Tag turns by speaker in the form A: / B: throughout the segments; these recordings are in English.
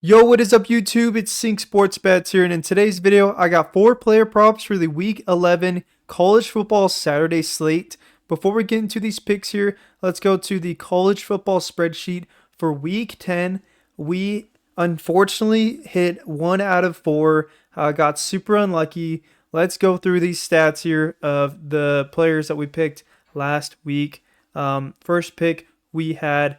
A: Yo, what is up YouTube? It's Sync Sports Bets here, and in today's video, I got 4 player props for the Week 11 college football Saturday slate. Before we get into these picks here, let's go to the college football spreadsheet for Week 10. We unfortunately hit 1 out of 4, got super unlucky. Let's go through these stats here of the players that we picked last week. First pick, we had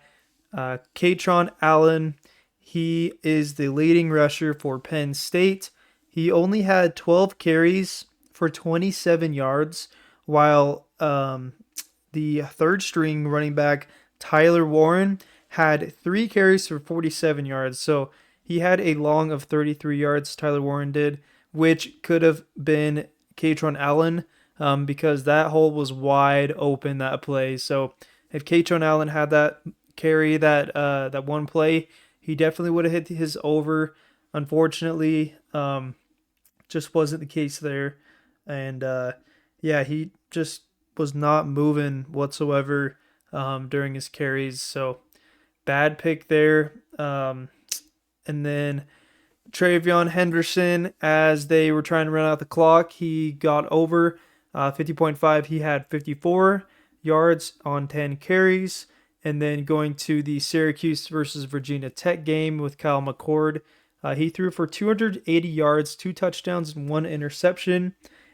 A: Katron Allen. He is the leading rusher for Penn State. He only had 12 carries for 27 yards, while the third string running back, Tyler Warren, had 3 carries for 47 yards. So he had a long of 33 yards, Tyler Warren did, which could have been Katron Allen because that hole was wide open that play. So if Katron Allen had that carry, that one play, he definitely would have hit his over. Unfortunately, just wasn't the case there. And yeah, he just was not moving whatsoever during his carries. So bad pick there. And then Travion Henderson, as they were trying to run out the clock, he got over 50.5. He had 54 yards on 10 carries. And then going to the Syracuse versus Virginia Tech game with Kyle McCord, he threw for 280 yards, 2 touchdowns, and 1 interception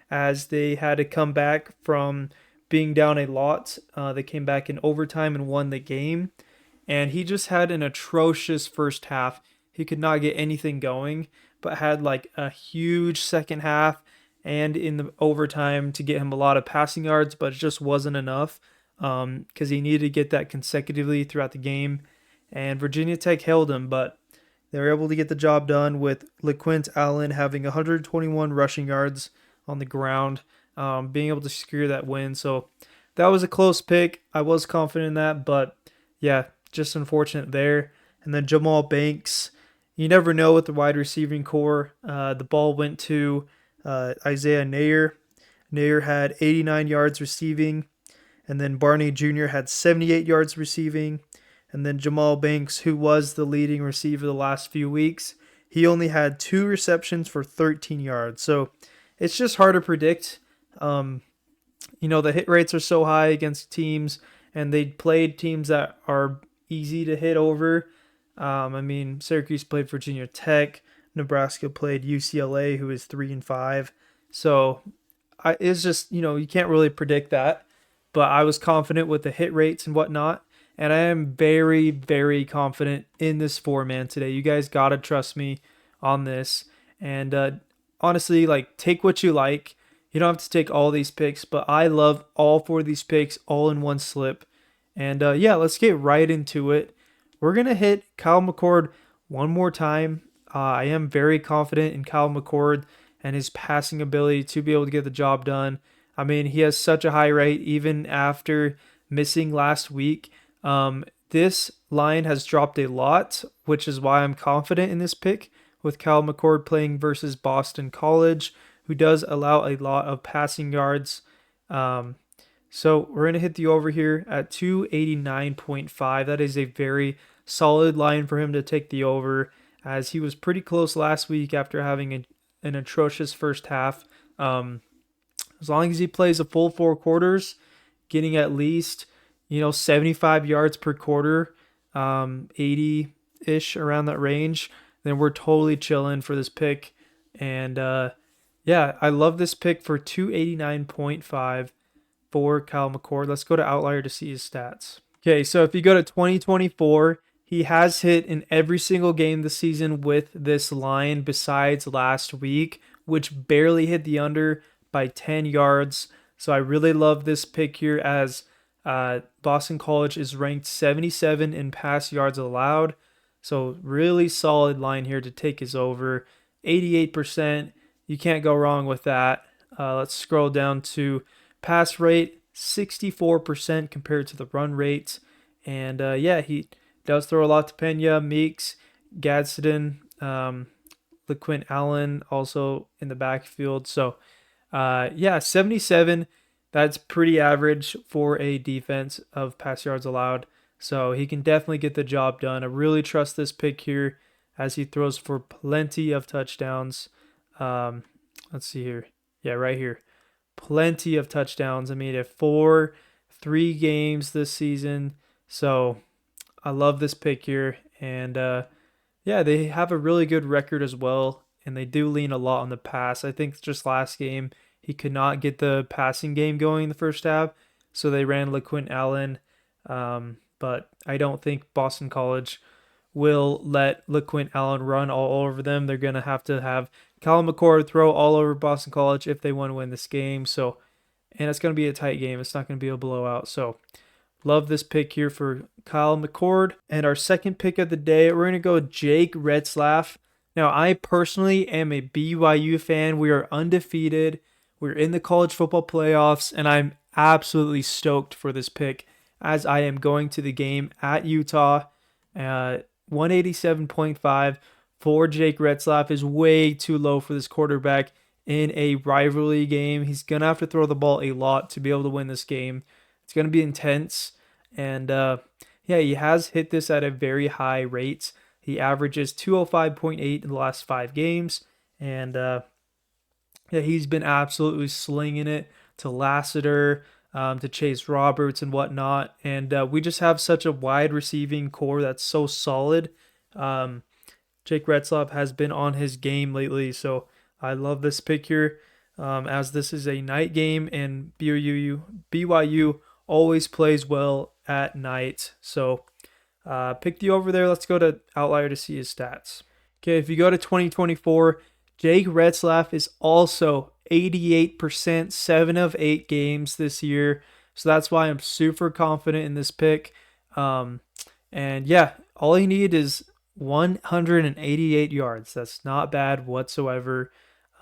A: as they had to come back from being down a lot. They came back in overtime and won the game. And he just had an atrocious first half. He could not get anything going, but had like a huge second half and in the overtime to get him a lot of passing yards, but it just wasn't enough because he needed to get that consecutively throughout the game. And Virginia Tech held him, but they were able to get the job done with LeQuint Allen having 121 rushing yards on the ground, being able to secure that win. So that was a close pick. I was confident in that, but yeah, just unfortunate there. And then Jamal Banks, you never know with the wide receiving core. The ball went to Isaiah Nayer. Nayer had 89 yards receiving. And then Barney Jr. had 78 yards receiving. And then Jamal Banks, who was the leading receiver the last few weeks, he only had 2 receptions for 13 yards. So it's just hard to predict. The hit rates are so high against teams, and they played teams that are easy to hit over. Syracuse played Virginia Tech. Nebraska played UCLA, who is 3-5. So it's just, you can't really predict that, but I was confident with the hit rates and whatnot. And I am very, very confident in this 4-man today. You guys got to trust me on this. And honestly, take what you like. You don't have to take all these picks, but I love all 4 of these picks all in one slip. And let's get right into it. We're going to hit Kyle McCord one more time. I am very confident in Kyle McCord and his passing ability to be able to get the job done. He has such a high rate even after missing last week. This line has dropped a lot, which is why I'm confident in this pick with Kyle McCord playing versus Boston College, who does allow a lot of passing yards. So we're going to hit the over here at 289.5. That is a very solid line for him to take the over, as he was pretty close last week after having an atrocious first half. As long as he plays a full 4 quarters, getting at least 75 yards per quarter, 80-ish around that range, then we're totally chilling for this pick. And I love this pick for 289.5 for Kyle McCord. Let's go to Outlier to see his stats. Okay, so if you go to 2024, he has hit in every single game this season with this line besides last week, which barely hit the under by 10 yards. So I really love this pick here, as Boston College is ranked 77 in pass yards allowed. So really solid line here to take his over. 88%. You can't go wrong with that. Let's scroll down to pass rate, 64% compared to the run rate. And he does throw a lot to Pena, Meeks, Gadsden, LeQuint Allen also in the backfield. So 77. That's pretty average for a defense of pass yards allowed. So he can definitely get the job done. I really trust this pick here, as he throws for plenty of touchdowns. Um, let's see here. Yeah, right here. Plenty of touchdowns. I mean, at 3 games this season. So I love this pick here. And yeah, they have a really good record as well. And they do lean a lot on the pass. I think just last game, he could not get the passing game going in the first half. So they ran LaQuint Allen. But I don't think Boston College will let LaQuint Allen run all over them. They're going to have Kyle McCord throw all over Boston College if they want to win this game. So, and it's going to be a tight game. It's not going to be a blowout. So, love this pick here for Kyle McCord. And our second pick of the day, we're going to go with Jake Retzlaff. Now, I personally am a BYU fan. We are undefeated. We're in the college football playoffs, and I'm absolutely stoked for this pick as I am going to the game at Utah. 187.5 for Jake Retzlaff is way too low for this quarterback in a rivalry game. He's going to have to throw the ball a lot to be able to win this game. It's going to be intense. And yeah, he has hit this at a very high rate. He averages 205.8 in the last 5 games. And yeah, he's been absolutely slinging it to Lassiter, to Chase Roberts and whatnot. And we just have such a wide receiving core that's so solid. Jake Retzlaff has been on his game lately, so I love this pick here, as this is a night game, and BYU always plays well at night. So pick the over there. Let's go to Outlier to see his stats. Okay, if you go to 2024, Jake Retzlaff is also 88%, 7 of 8 games this year. So that's why I'm super confident in this pick. And yeah, all you need is 188 yards. That's not bad whatsoever.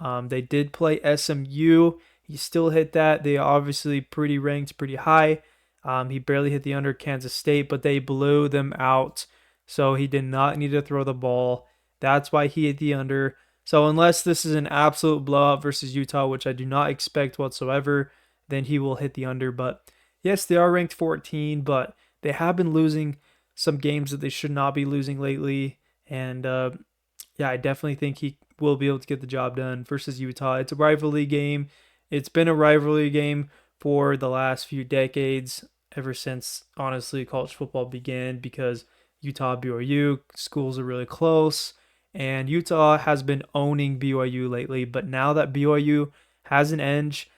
A: They did play SMU. He still hit that. They obviously ranked pretty high. He barely hit the under Kansas State, but they blew them out. So he did not need to throw the ball. That's why he hit the under. So unless this is an absolute blowout versus Utah, which I do not expect whatsoever, then he will hit the under. But yes, they are ranked 14, but they have been losing some games that they should not be losing lately. And yeah, I definitely think he will be able to get the job done versus Utah. It's a rivalry game. It's been a rivalry game for the last few decades, ever since, honestly, college football began, because Utah, BYU, schools are really close. And Utah has been owning BYU lately, but now that BYU has an edge,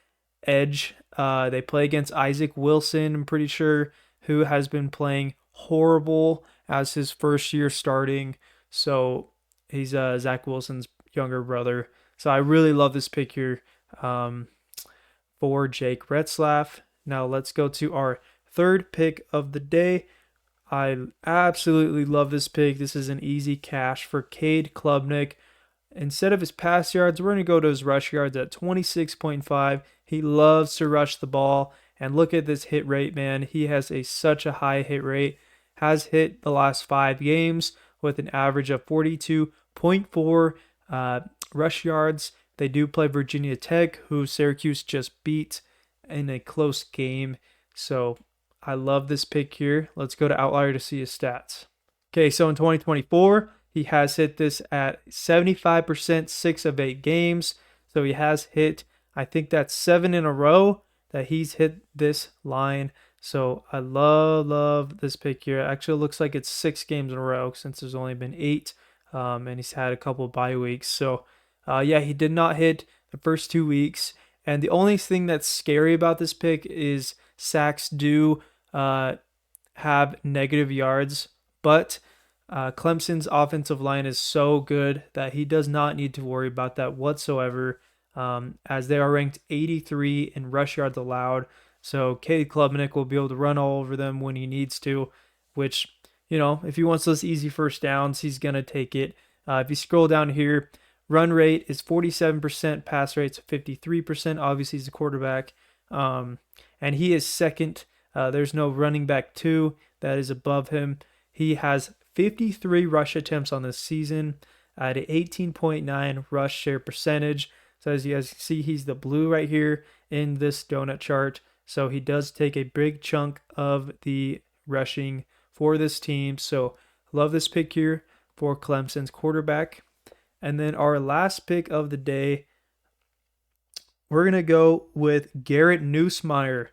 A: they play against Isaac Wilson, I'm pretty sure, who has been playing horrible as his first year starting. So he's Zach Wilson's younger brother. So I really love this pick here for Jake Retzlaff. Now let's go to our third pick of the day. I absolutely love this pick. This is an easy cash for Cade Klubnik. Instead of his pass yards, we're going to go to his rush yards at 26.5. He loves to rush the ball. And look at this hit rate, man. He has such a high hit rate. Has hit the last 5 games with an average of 42.4 rush yards. They do play Virginia Tech, who Syracuse just beat in a close game. So I love this pick here. Let's go to Outlier to see his stats. Okay, so in 2024, he has hit this at 75%, 6 of 8 games. So he has hit, I think that's 7 in a row that he's hit this line. So I love this pick here. Actually, it looks like it's 6 games in a row since there's only been 8. And he's had a couple of bye weeks. So yeah, he did not hit the first 2 weeks. And the only thing that's scary about this pick is sacks do have negative yards, but Clemson's offensive line is so good that he does not need to worry about that whatsoever, as they are ranked 83 in rush yards allowed. So Cade Klubnik will be able to run all over them when he needs to, which, if he wants those easy first downs, he's going to take it. If you scroll down here, run rate is 47%, pass rate's 53%. Obviously, he's a quarterback. And he is second. There's no running back 2 that is above him. He has 53 rush attempts on this season at an 18.9 rush share percentage. So as you guys can see, he's the blue right here in this donut chart. So he does take a big chunk of the rushing for this team. So love this pick here. for Clemson's quarterback. And then our last pick of the day, we're going to go with Garrett Nussmeier.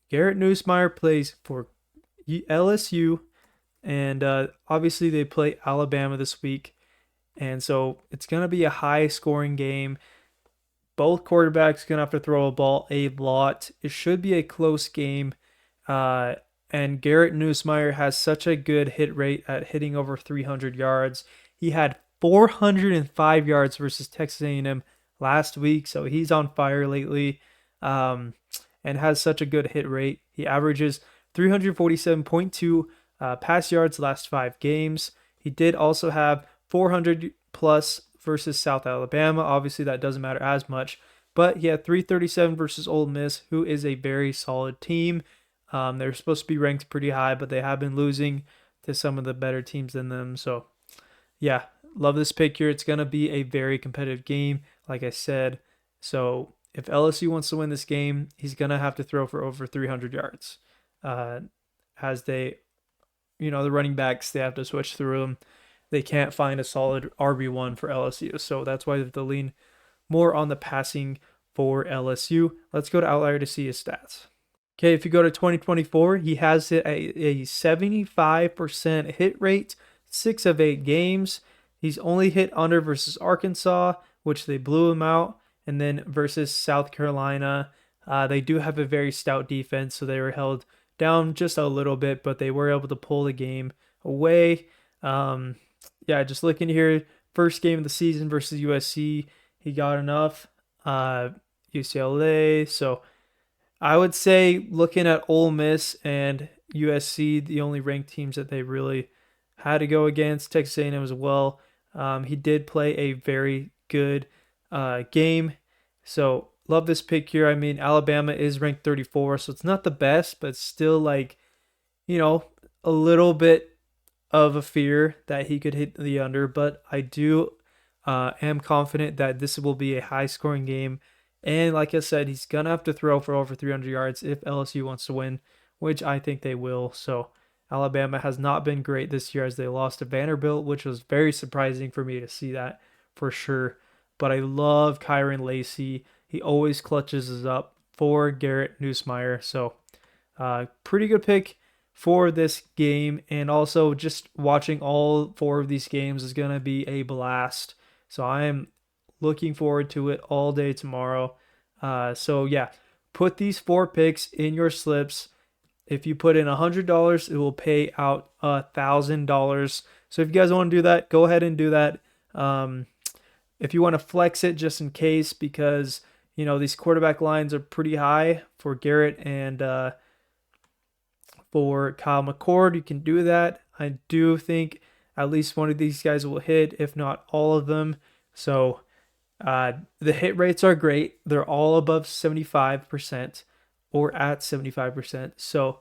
A: Garrett Nussmeier plays for LSU, and obviously they play Alabama this week. And so it's going to be a high-scoring game. Both quarterbacks going to have to throw a ball a lot. It should be a close game. And Garrett Nussmeier has such a good hit rate at hitting over 300 yards. He had 405 yards versus Texas A&M last week, so he's on fire lately, and has such a good hit rate. He averages 347.2 pass yards last 5 games. He did also have 400 plus versus South Alabama. Obviously, that doesn't matter as much, but he had 337 versus Ole Miss, who is a very solid team. They're supposed to be ranked pretty high, but they have been losing to some of the better teams than them. So, yeah, love this pick here. It's going to be a very competitive game, like I said. So, if LSU wants to win this game, he's going to have to throw for over 300 yards. As they, the running backs, they have to switch through them. They can't find a solid RB1 for LSU. So, that's why they have to lean more on the passing for LSU. Let's go to Outlier to see his stats. Okay, if you go to 2024, he has a 75% hit rate, 6 of 8 games. He's only hit under versus Arkansas, which they blew him out. And then versus South Carolina, they do have a very stout defense, so they were held down just a little bit, but they were able to pull the game away. Just looking here, first game of the season versus USC, he got enough. UCLA, so I would say looking at Ole Miss and USC, the only ranked teams that they really had to go against, Texas A&M as well. He did play a very good game. So love this pick here. I mean, Alabama is ranked 34, so it's not the best, but still a little bit of a fear that he could hit the under. But I do am confident that this will be a high-scoring game. And like I said, he's going to have to throw for over 300 yards if LSU wants to win, which I think they will. So Alabama has not been great this year as they lost to Vanderbilt, which was very surprising for me to see that for sure. But I love Kyron Lacey. He always clutches us up for Garrett Nussmeier. So pretty good pick for this game. And also just watching all 4 of these games is going to be a blast. So I am looking forward to it all day tomorrow. Put these 4 picks in your slips. If you put in $100, it will pay out $1,000. So if you guys want to do that, go ahead and do that. If you want to flex it just in case, because these quarterback lines are pretty high for Garrett and for Kyle McCord, you can do that. I do think at least one of these guys will hit, if not all of them. So the hit rates are great. They're all above 75% or at 75%. So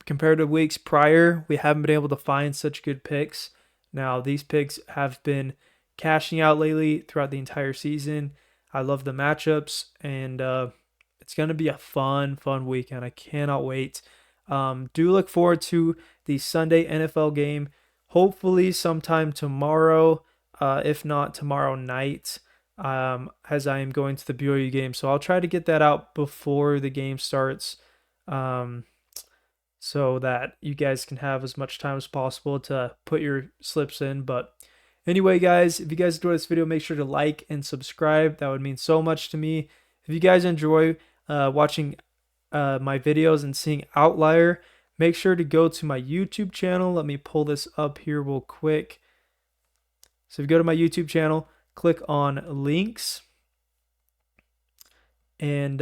A: compared to weeks prior, we haven't been able to find such good picks. Now, these picks have been cashing out lately throughout the entire season. I love the matchups, and it's going to be a fun weekend. I cannot wait. Do look forward to the Sunday NFL game, hopefully sometime tomorrow, if not tomorrow night. As I am going to the BYU game. So I'll try to get that out before the game starts, so that you guys can have as much time as possible to put your slips in. But anyway, guys, if you guys enjoyed this video, make sure to like and subscribe. That would mean so much to me. If you guys enjoy watching my videos and seeing Outlier, make sure to go to my YouTube channel. Let me pull this up here real quick. So if you go to my YouTube channel, click on links, and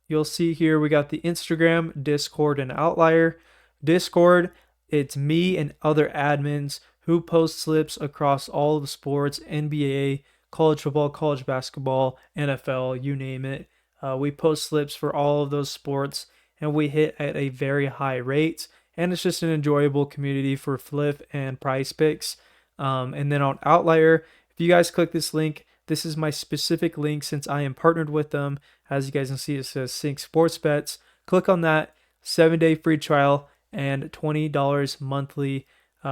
A: you'll see here we got the Instagram, Discord, and Outlier. Discord, it's me and other admins who post slips across all of the sports, NBA, college football, college basketball, NFL, you name it. We post slips for all of those sports, and we hit at a very high rate, and it's just an enjoyable community for Flip and Prizepicks. And then on Outlier, if you guys click this link, this is my specific link since I am partnered with them. As you guys can see, it says Sync Sports Bets. Click on that, 7-day free trial and $20 monthly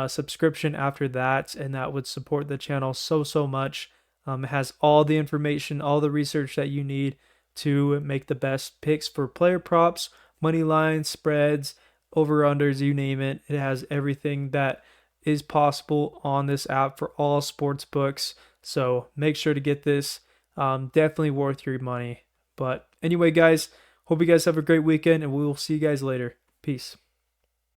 A: subscription after that, and that would support the channel so much. It has all the information, all the research that you need to make the best picks for player props, money lines, spreads, over-unders, you name it. It has everything that is possible on this app for all sports books. So make sure to get this. Definitely worth your money. But anyway, guys, hope you guys have a great weekend, and we will see you guys later. Peace.